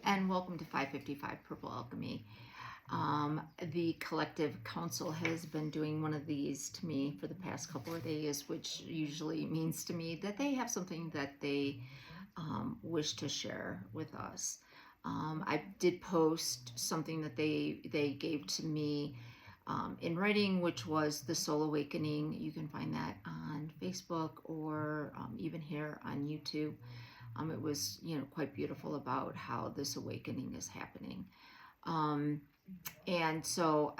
and welcome to 555 Purple Alchemy. The Collective Counsel has been doing one of these to me for the past couple of days, which usually means to me that they have something that they wish to share with us. I did post something that they gave to me in writing, which was the Soul Awakening. You can find that on Facebook or even here on YouTube. It was, quite beautiful about how this awakening is happening. And so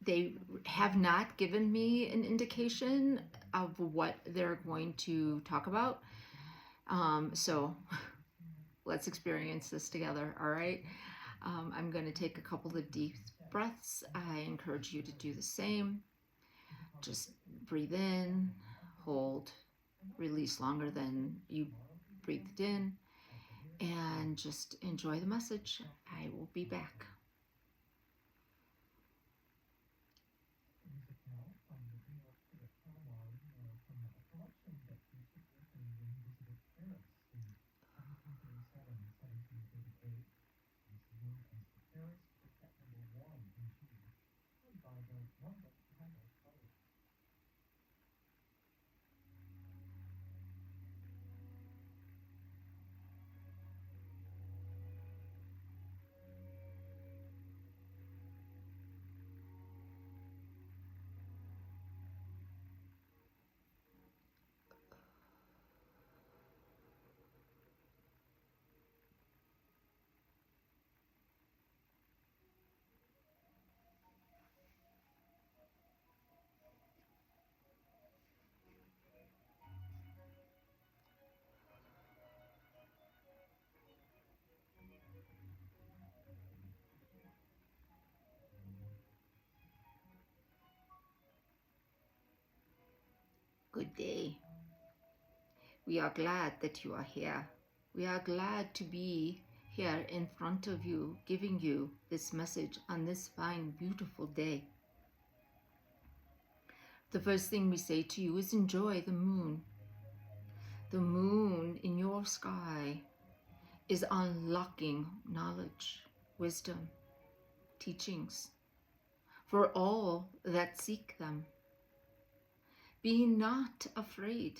they have not given me an indication of what they're going to talk about. So let's experience this together, all right? I'm going to take a couple of deep breaths. I encourage you to do the same. Just breathe in, hold, release longer than you breathed in, and just enjoy the message. I will be back. Good day. We are glad that you are here. We are glad to be here in front of you, giving you this message on this fine, beautiful day. The first thing we say to you is enjoy the moon. The moon in your sky is unlocking knowledge, wisdom, teachings for all that seek them. Be not afraid.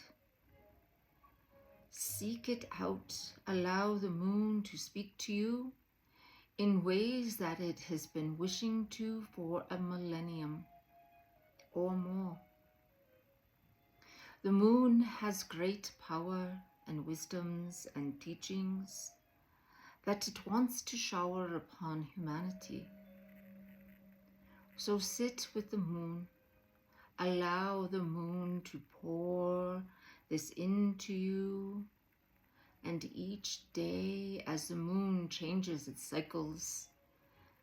Seek it out. Allow the moon to speak to you in ways that it has been wishing to for a millennium or more. The moon has great power and wisdoms and teachings that it wants to shower upon humanity. So sit with the moon. Allow the moon to pour this into you, and each day as the moon changes its cycles,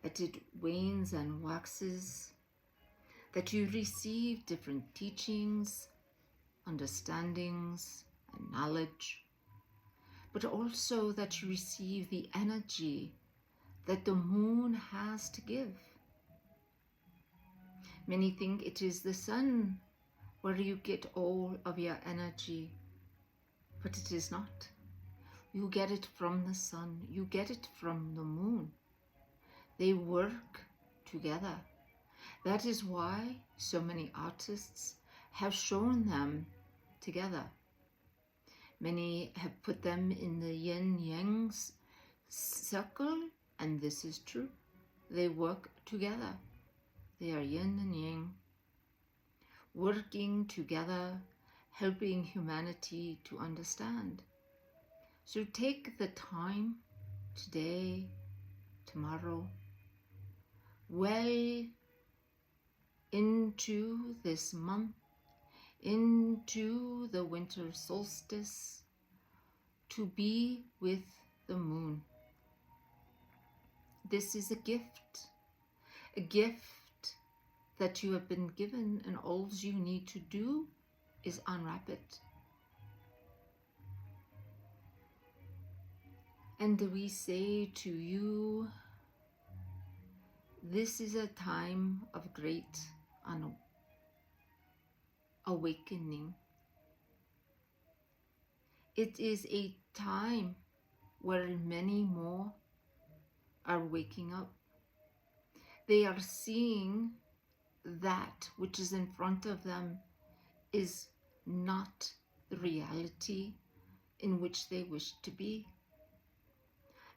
that it wanes and waxes, that you receive different teachings, understandings, and knowledge, but also that you receive the energy that the moon has to give. Many think it is the sun where you get all of your energy, but it is not. You get it from the sun. You get it from the moon. They work together. That is why so many artists have shown them together. Many have put them in the yin-yang circle, and this is true. They work together. They are yin and yang, working together, helping humanity to understand. So take the time today, tomorrow, well into this month, into the winter solstice, to be with the moon. This is a gift that you have been given, and all you need to do is unwrap it. And we say to you, this is a time of great awakening. It is a time where many more are waking up. They are seeing that which is in front of them is not the reality in which they wish to be,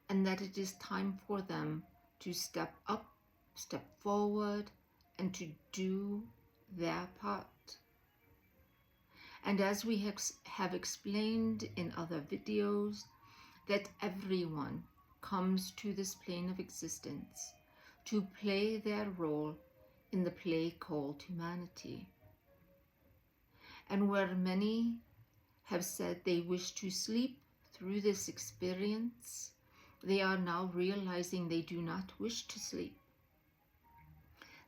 and that it is time for them to step up, step forward, and to do their part. And as we have explained in other videos, that everyone comes to this plane of existence to play their role in the play called humanity. And where many have said they wish to sleep through this experience, they are now realizing they do not wish to sleep,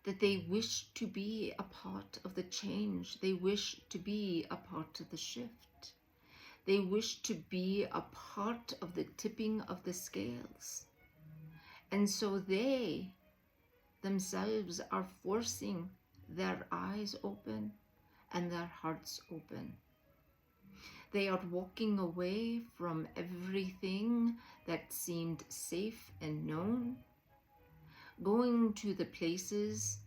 that they wish to be a part of the change, they wish to be a part of the shift, they wish to be a part of the tipping of the scales. And so they themselves are forcing their eyes open and their hearts open. They are walking away from everything that seemed safe and known, going to the places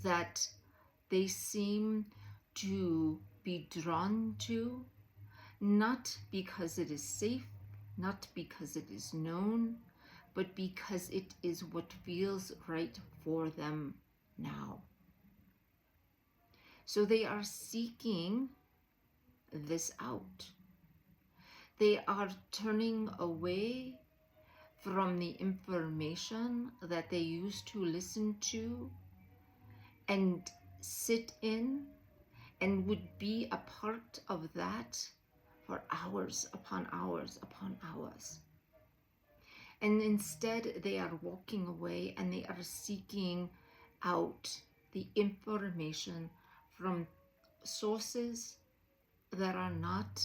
that they seem to be drawn to, not because it is safe, not because it is known, but because it is what feels right for them now. So they are seeking this out. They are turning away from the information that they used to listen to and sit in and would be a part of that for hours upon hours upon hours. And instead they are walking away and they are seeking out the information from sources that are not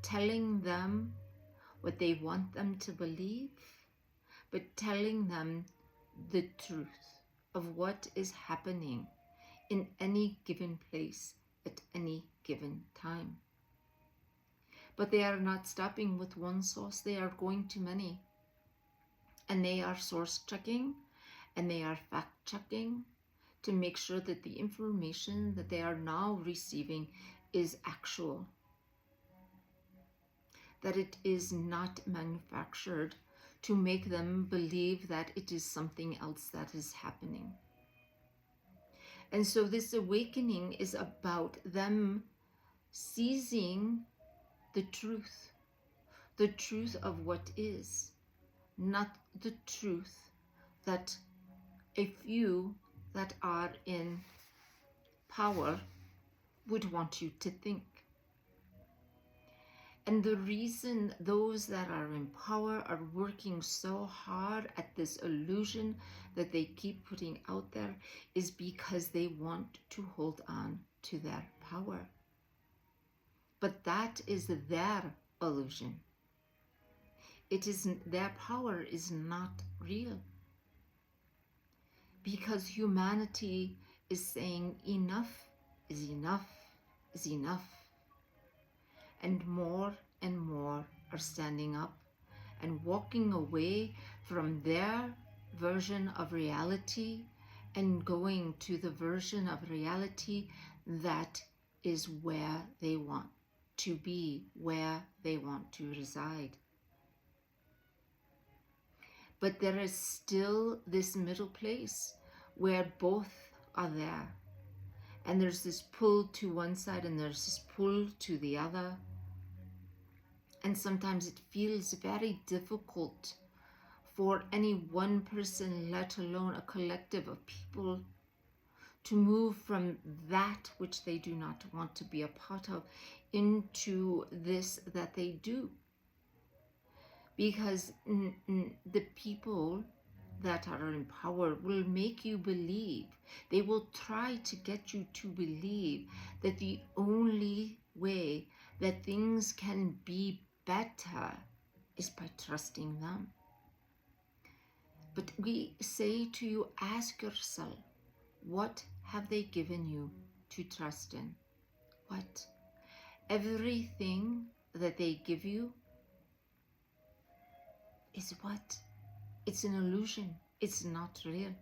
telling them what they want them to believe, but telling them the truth of what is happening in any given place at any given time. But they are not stopping with one source, they are going to many. And they are source checking and they are fact checking to make sure that the information that they are now receiving is actual, that it is not manufactured to make them believe that it is something else that is happening. And so this awakening is about them seizing the truth of what is, not the truth that a few that are in power would want you to think. And the reason those that are in power are working so hard at this illusion that they keep putting out there is because they want to hold on to their power. But that is their illusion. It isn't, their power is not real. Because humanity is saying enough is enough is enough. And more are standing up and walking away from their version of reality and going to the version of reality that is where they want to be, where they want to reside. But there is still this middle place where both are there. And there's this pull to one side and there's this pull to the other. And sometimes it feels very difficult for any one person, let alone a collective of people, to move from that which they do not want to be a part of into this that they do. Because the people that are in power will make you believe, they will try to get you to believe that the only way that things can be better is by trusting them. But we say to you, ask yourself, what have they given you to trust in? What? Everything that they give you is what? It's an illusion. It's not real.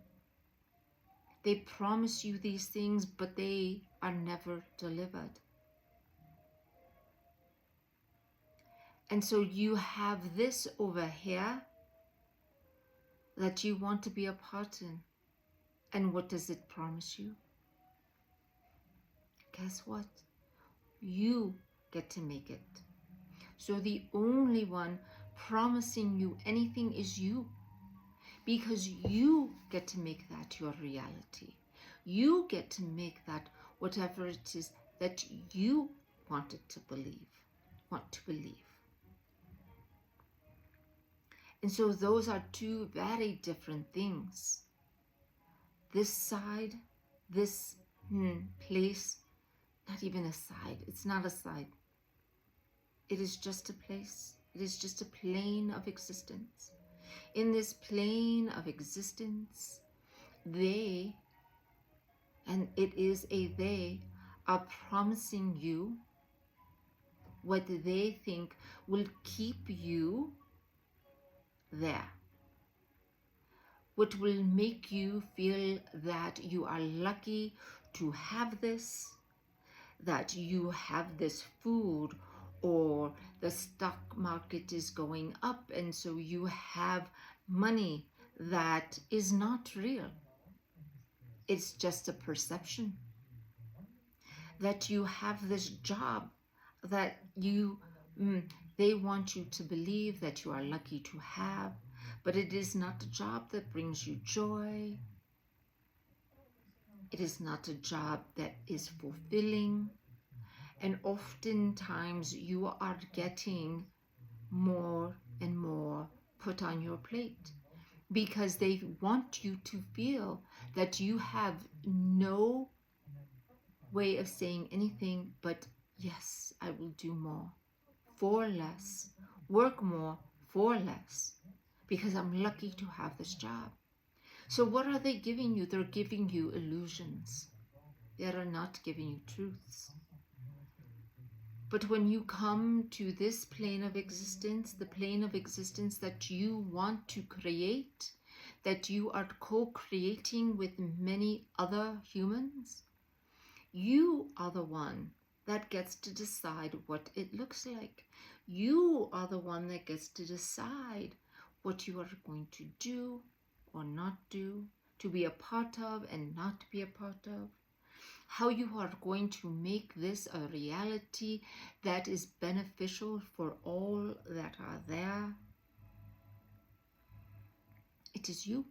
They promise you these things, but they are never delivered. And so you have this over here that you want to be a part in. And what does it promise you? Guess what? You get to make it. So the only one promising you anything is you, because you get to make that your reality. You get to make that whatever it is that you want to believe. And so those are two very different things. This side, this place, not even a side. It's not a side. It is just a place. It is just a plane of existence. In this plane of existence, they, and it is a they, are promising you what they think will keep you there. What will make you feel that you are lucky to have this, that you have this food, or the stock market is going up and so you have money that is not real. It's just a perception. That you have this job that they want you to believe that you are lucky to have, but it is not a job that brings you joy. It is not a job that is fulfilling. And oftentimes you are getting more and more put on your plate because they want you to feel that you have no way of saying anything but, yes, I will do more for less, work more for less, because I'm lucky to have this job. So what are they giving you? They're giving you illusions. They are not giving you truths. But when you come to this plane of existence, the plane of existence that you want to create, that you are co-creating with many other humans, you are the one that gets to decide what it looks like. You are the one that gets to decide what you are going to do or not do, to be a part of and not be a part of. How you are going to make this a reality that is beneficial for all that are there. It is you.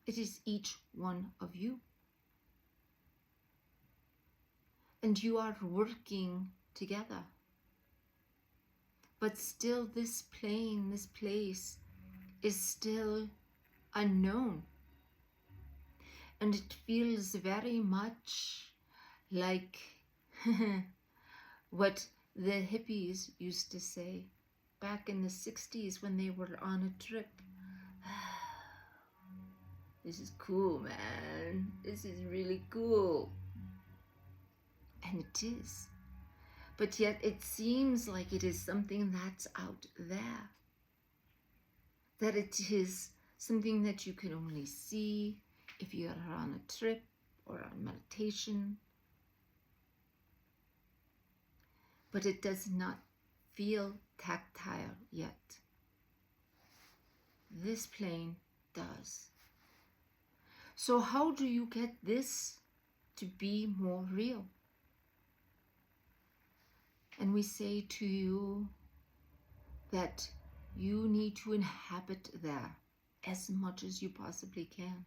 It is each one of you. And you are working together. But still this plane, this place is still unknown. And it feels very much like what the hippies used to say back in the 60s when they were on a trip. This is cool, man. This is really cool. And it is. But yet it seems like it is something that's out there. That it is something that you can only see if you are on a trip or on meditation. But it does not feel tactile yet. This plane does. So how do you get this to be more real? And we say to you that you need to inhabit there as much as you possibly can.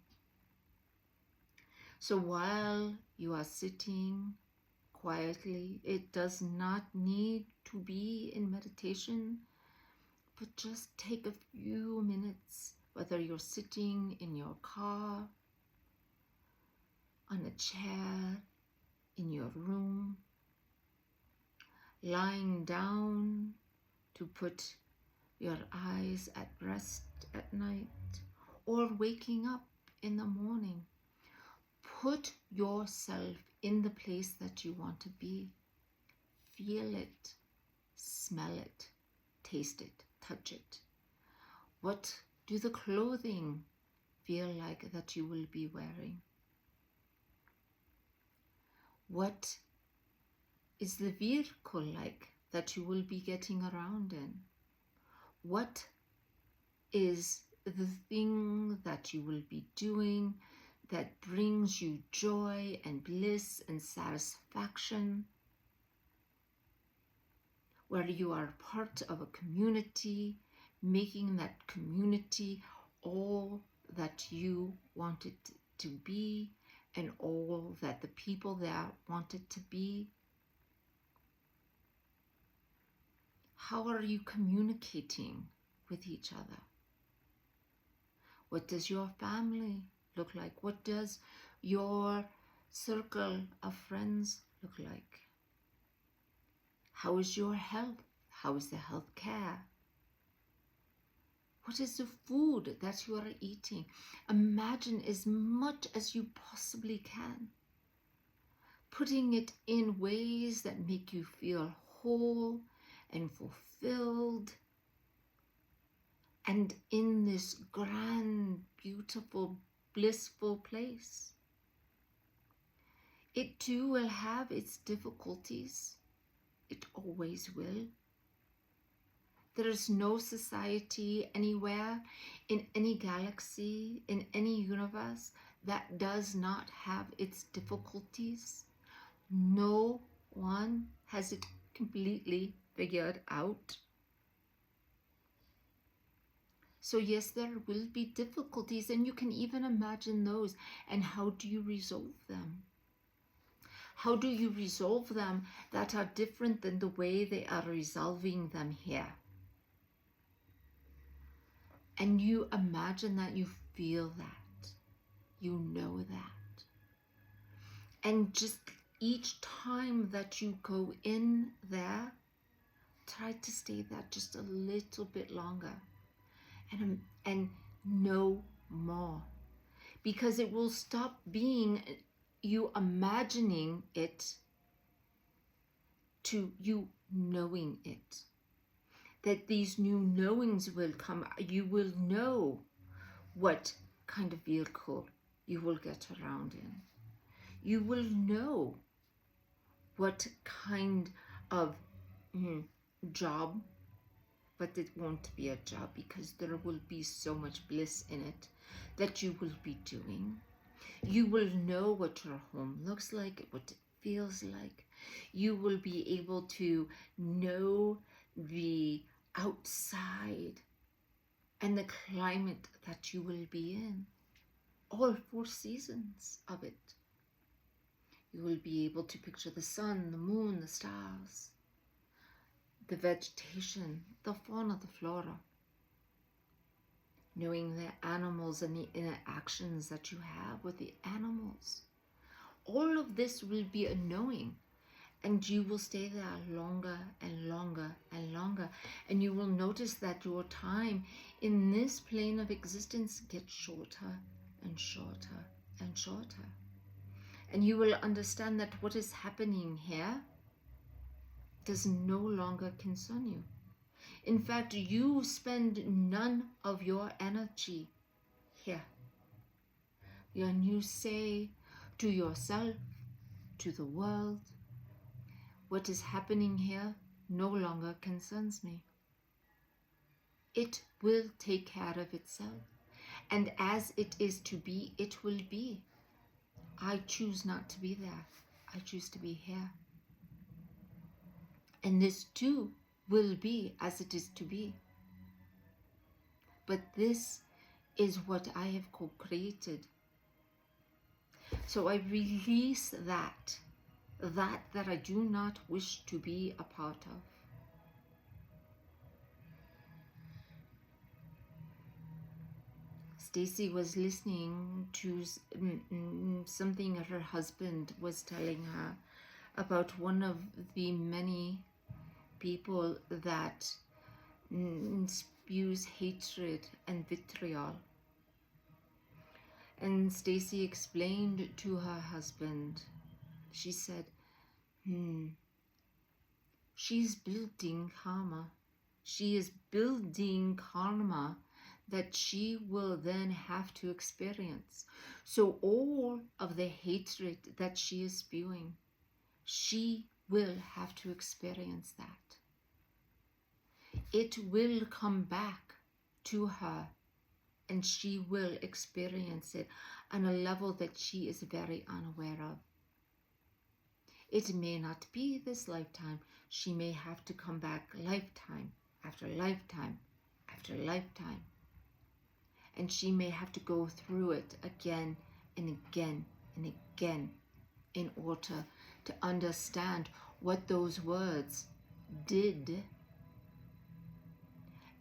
So while you are sitting quietly, it does not need to be in meditation, but just take a few minutes, whether you're sitting in your car, on a chair, in your room, lying down to put your eyes at rest at night, or waking up in the morning. Put yourself in the place that you want to be. Feel it, smell it, taste it, touch it. What do the clothing feel like that you will be wearing? What is the vehicle like that you will be getting around in? What is the thing that you will be doing that brings you joy and bliss and satisfaction? Where you are part of a community, making that community all that you want it to be and all that the people there want it to be. How are you communicating with each other? What does your family look like? What does your circle of friends look like? How is your health? How is the health care? What is the food that you are eating? Imagine as much as you possibly can, putting it in ways that make you feel whole and fulfilled, and in this grand, beautiful, blissful place. It too will have its difficulties. It always will. There is no society anywhere, in any galaxy, in any universe, that does not have its difficulties. No one has it completely figured out. So yes, there will be difficulties, and you can even imagine those. And how do you resolve them? How do you resolve them that are different than the way they are resolving them here? And you imagine that, you feel that, you know that. And just each time that you go in there, try to stay there just a little bit longer and no more. Because it will stop being you imagining it to you knowing it. That these new knowings will come. You will know what kind of vehicle you will get around in. You will know what kind of job, but it won't be a job because there will be so much bliss in it that you will be doing. You will know what your home looks like, what it feels like. You will be able to know the outside and the climate that you will be in, all 4 seasons of it. You will be able to picture the sun, the moon, the stars, the vegetation, the fauna, the flora, knowing the animals and the interactions that you have with the animals. All of this will be a knowing. And you will stay there longer and longer and longer. And you will notice that your time in this plane of existence gets shorter and shorter and shorter. And you will understand that what is happening here does no longer concern you. In fact, you spend none of your energy here. And you say to yourself, to the world, what is happening here no longer concerns me. It will take care of itself. And as it is to be, it will be. I choose not to be there. I choose to be here. And this too will be as it is to be. But this is what I have co-created. So I release that I do not wish to be a part of. Stacy was listening to something her husband was telling her about one of the many people that spews hatred and vitriol. And Stacy explained to her husband, she said, she's building karma. She is building karma that she will then have to experience. So all of the hatred that she is spewing, she will have to experience that. It will come back to her, and she will experience it on a level that she is very unaware of. It may not be this lifetime. She may have to come back lifetime after lifetime after lifetime. And she may have to go through it again and again and again in order to understand what those words did.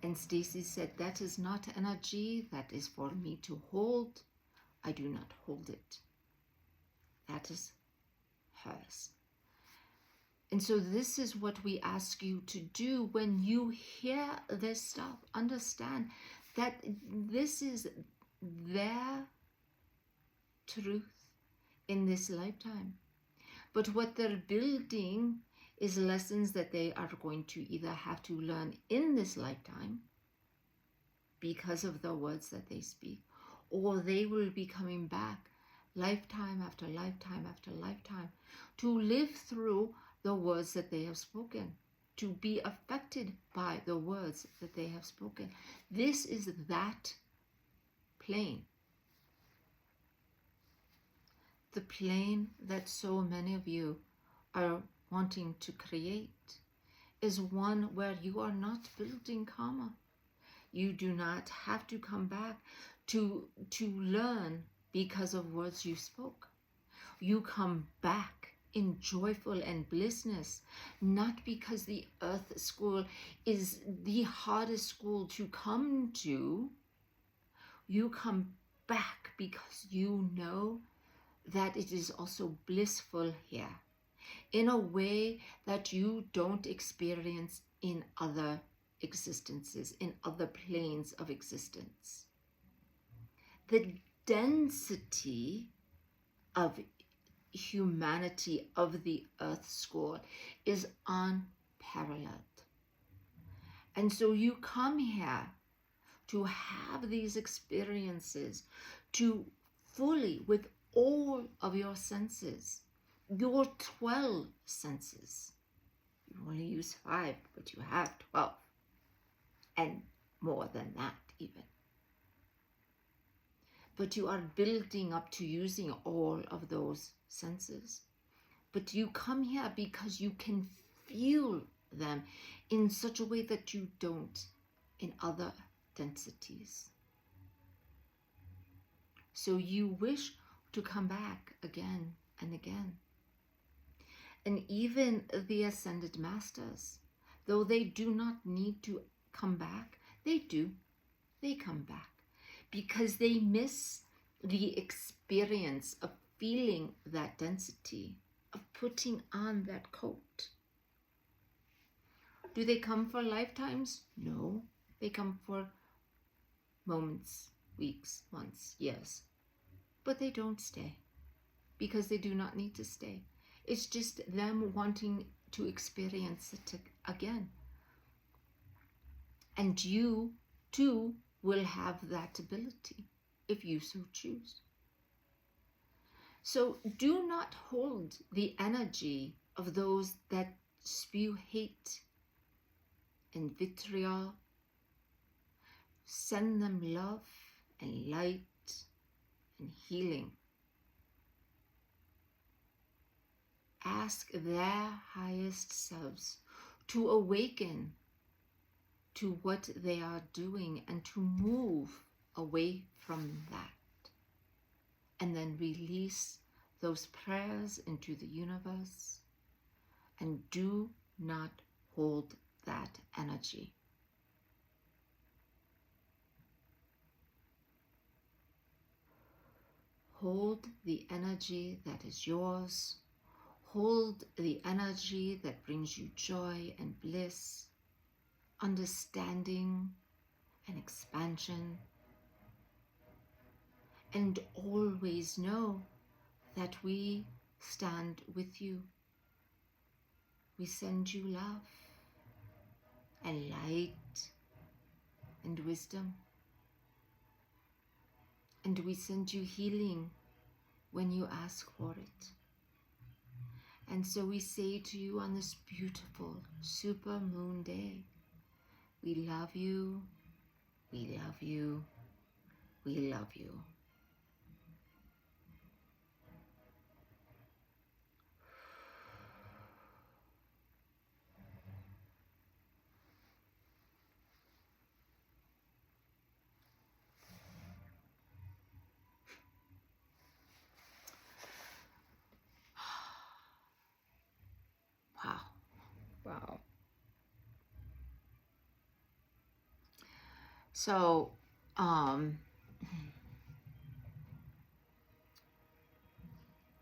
And Stacy said, that is not energy that is for me to hold. I do not hold it. That is hers. And so this is what we ask you to do when you hear this stuff. Understand that this is their truth in this lifetime. But what they're building is lessons that they are going to either have to learn in this lifetime because of the words that they speak, or they will be coming back lifetime after lifetime after lifetime to live through the words that they have spoken, to be affected by the words that they have spoken. This is that plane. The plane that so many of you are wanting to create is one where you are not building karma. You do not have to come back to learn because of words you spoke. You come back in joyful and blissness, not because the earth school is the hardest school to come to. You come back because you know that it is also blissful here in a way that you don't experience in other existences, in other planes of existence. The density of humanity of the earth school is unparalleled. And so you come here to have these experiences, to fully, with all of your senses, your 12 senses. You only use 5, but you have 12, and more than that even. But you are building up to using all of those senses. But you come here because you can feel them in such a way that you don't in other densities. So you wish to come back again and again. And even the Ascended Masters, though they do not need to come back, they do. They come back because they miss the experience of feeling that density, of putting on that coat. Do they come for lifetimes? No. They come for moments, weeks, months, years. But they don't stay because they do not need to stay. It's just them wanting to experience it again. And you too will have that ability if you so choose. So do not hold the energy of those that spew hate and vitriol. Send them love and light and healing. Ask their highest selves to awaken to what they are doing and to move away from that. And then release those prayers into the universe and do not hold that energy. Hold the energy that is yours. Hold the energy that brings you joy and bliss, understanding and expansion. And always know that we stand with you. We send you love and light and wisdom. And we send you healing when you ask for it. And so we say to you on this beautiful super moon day, we love you, we love you, we love you. Wow. Wow. So,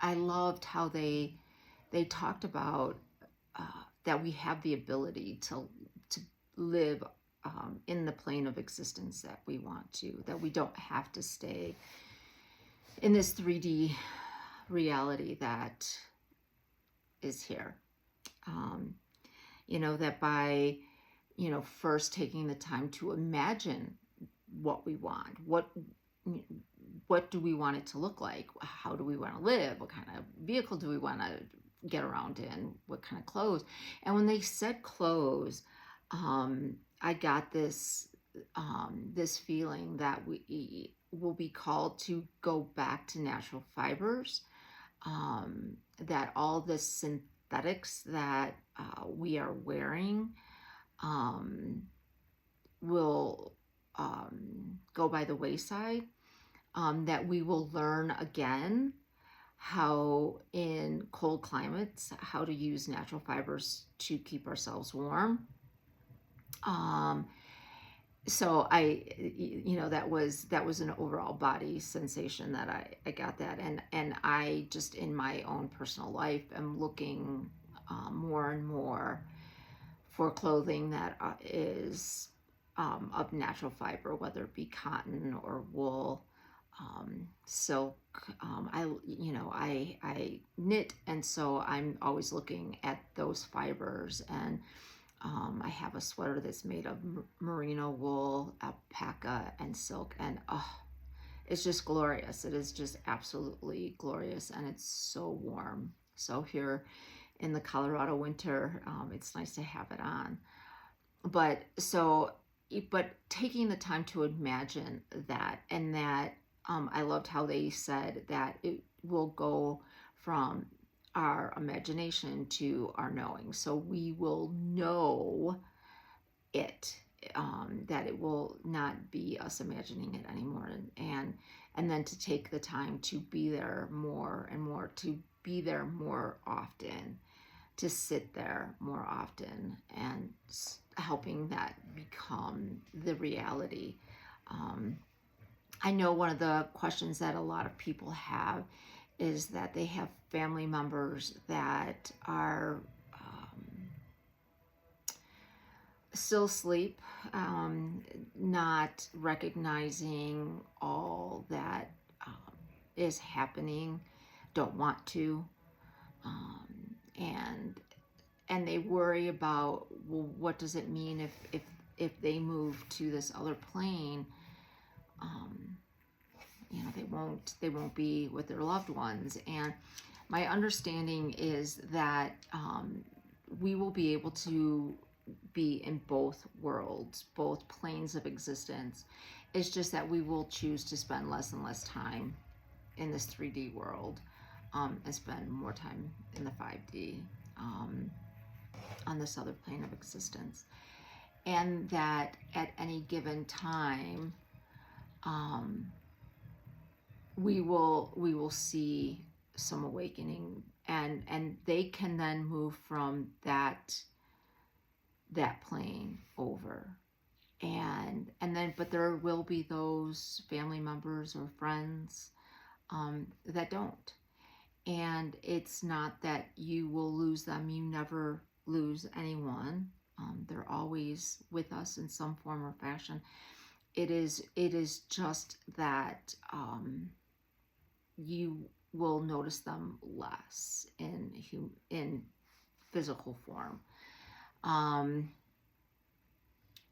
I loved how they talked about that we have the ability to live in the plane of existence that we want to, that we don't have to stay in this 3D reality that is here. That by, first taking the time to imagine what we want, what do we want it to look like? How do we want to live? What kind of vehicle do we want to get around in? What kind of clothes? And when they said clothes, I got this feeling that we will be called to go back to natural fibers, that all the synthetics that we are wearing will go by the wayside, that we will learn again how in cold climates, how to use natural fibers to keep ourselves warm. So that was an overall body sensation that I got that. And I just, in my own personal life, am looking more and more for clothing that is of natural fiber, whether it be cotton or wool, silk. I knit, and so I'm always looking at those fibers. And I have a sweater that's made of merino wool, alpaca, and silk, and it's just glorious. It is just absolutely glorious, and it's so warm. So here in the Colorado winter, it's nice to have it on. But taking the time to imagine that, and that I loved how they said that it will go from our imagination to our knowing. So we will know it, that it will not be us imagining it anymore. And then to take the time to be there more and more, to be there more often, to sit there more often, and helping that become the reality. I know one of the questions that a lot of people have is that they have family members that are still asleep, not recognizing all that is happening, don't want to, and they worry about, well, what does it mean if they move to this other plane? They won't be with their loved ones. And my understanding is that we will be able to be in both worlds, both planes of existence. It's just that we will choose to spend less and less time in this 3D world, and spend more time in the 5D, on this other plane of existence. And that at any given time, we will see some awakening, and they can then move from that plane over, and then, but there will be those family members or friends that don't. And it's not that you will lose them. You never lose anyone. They're always with us in some form or fashion. It is just that you will notice them less in physical form.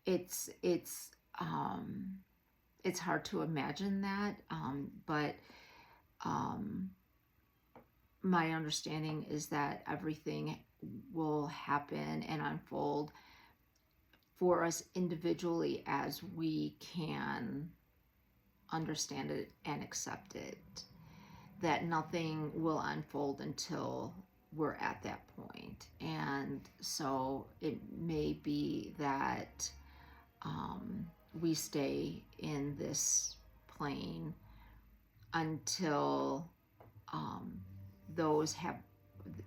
It's it's hard to imagine that, but my understanding is that everything will happen and unfold for us individually as we can understand it and accept it. That nothing will unfold until we're at that point. And so it may be that we stay in this plane until those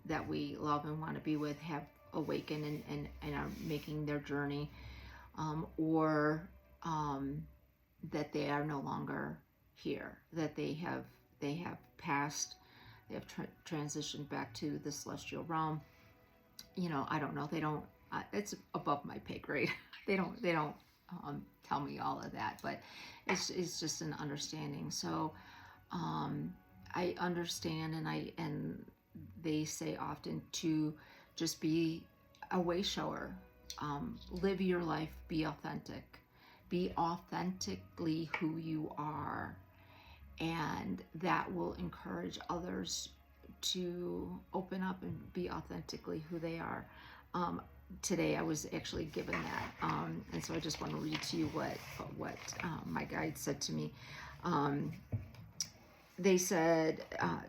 that we love and want to be with have awakened and are making their journey, or that they are no longer here, that they have passed, they have transitioned back to the celestial realm. I don't know. They don't. It's above my pay grade. They don't tell me all of that, but it's just an understanding. So I understand, and they say often to just be a way shower. Live your life, be authentic, be authentically who you are, and that will encourage others to open up and be authentically who they are. Today I was actually given that, and so I just want to read to you what my guide said to me. They said,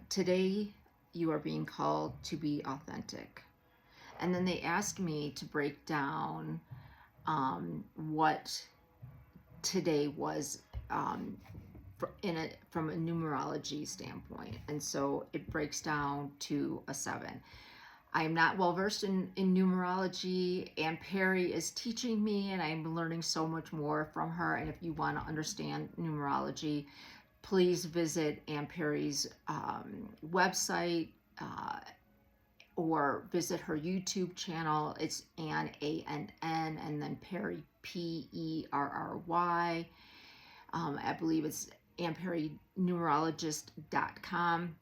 today you are being called to be authentic. And then they asked me to break down what today was from a numerology standpoint. And so it breaks down to a 7. I'm not well versed in numerology. Ann Perry is teaching me, and I'm learning so much more from her. And if you want to understand numerology, please visit Ann Perry's website, or visit her YouTube channel. It's Ann, A-N-N, and then Perry, P-E-R-R-Y. I believe it's AnnPerryNumerologist.com.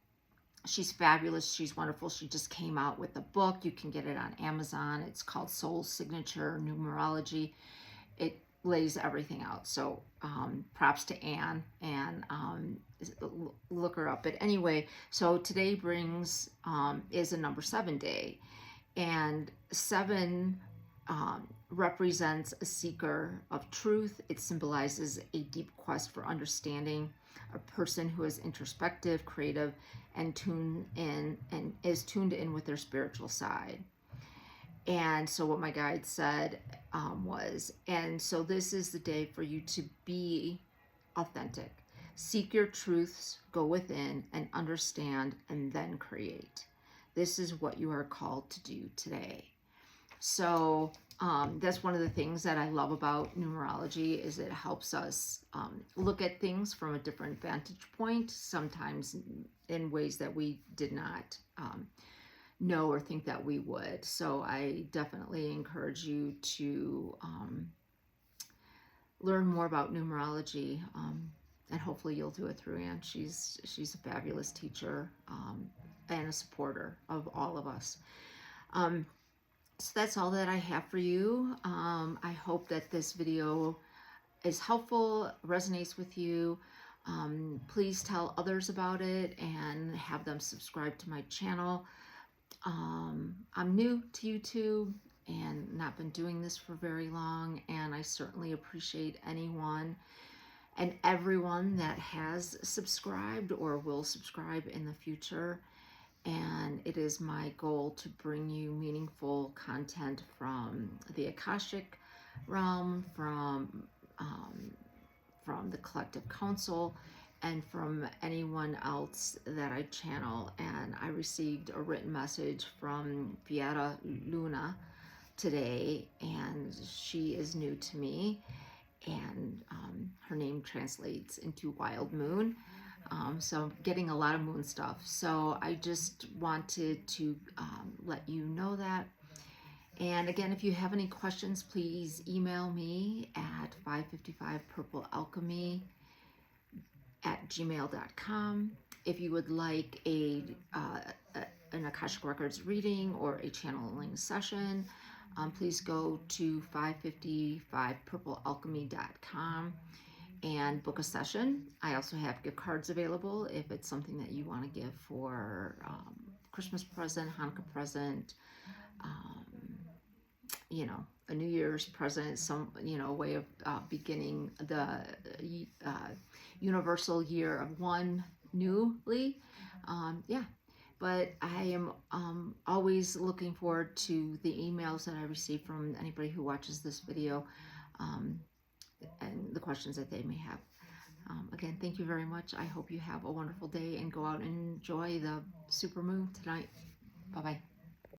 She's fabulous. She's wonderful. She just came out with a book. You can get it on Amazon. It's called Soul Signature Numerology. It lays everything out. So props to Ann, and look her up. But anyway, so today is a number 7 day, and 7 represents a seeker of truth. It symbolizes a deep quest for understanding, a person who is introspective, creative, and is tuned in with their spiritual side. And so what my guide said was, and so this is the day for you to be authentic. Seek your truths, go within and understand, and then create. This is what you are called to do today. So that's one of the things that I love about numerology, is it helps us look at things from a different vantage point, sometimes in ways that we did not know or think that we would. So I definitely encourage you to learn more about numerology, and hopefully you'll do it through Ann. She's a fabulous teacher and a supporter of all of us. So that's all that I have for you. I hope that this video is helpful, resonates with you. Please tell others about it and have them subscribe to my channel. I'm new to YouTube and not been doing this for very long, and I certainly appreciate anyone and everyone that has subscribed or will subscribe in the future. And it is my goal to bring you meaningful content from the Akashic realm, from the Collective Counsel, and from anyone else that I channel. And I received a written message from Viera Luna today, and she is new to me, and her name translates into Wild Moon. So I'm getting a lot of moon stuff. So I just wanted to let you know that. And again, if you have any questions, please email me at 555purplealchemy@gmail.com. If you would like an Akashic Records reading or a channeling session, please go to 555purplealchemy.com. and book a session. I also have gift cards available if it's something that you want to give for Christmas present, Hanukkah present, you know, a New Year's present, some, you know, a way of beginning the universal year of one newly. Yeah, but I am always looking forward to the emails that I receive from anybody who watches this video, and the questions that they may have. Again, thank you very much. I hope you have a wonderful day and go out and enjoy the super moon tonight. Bye-bye.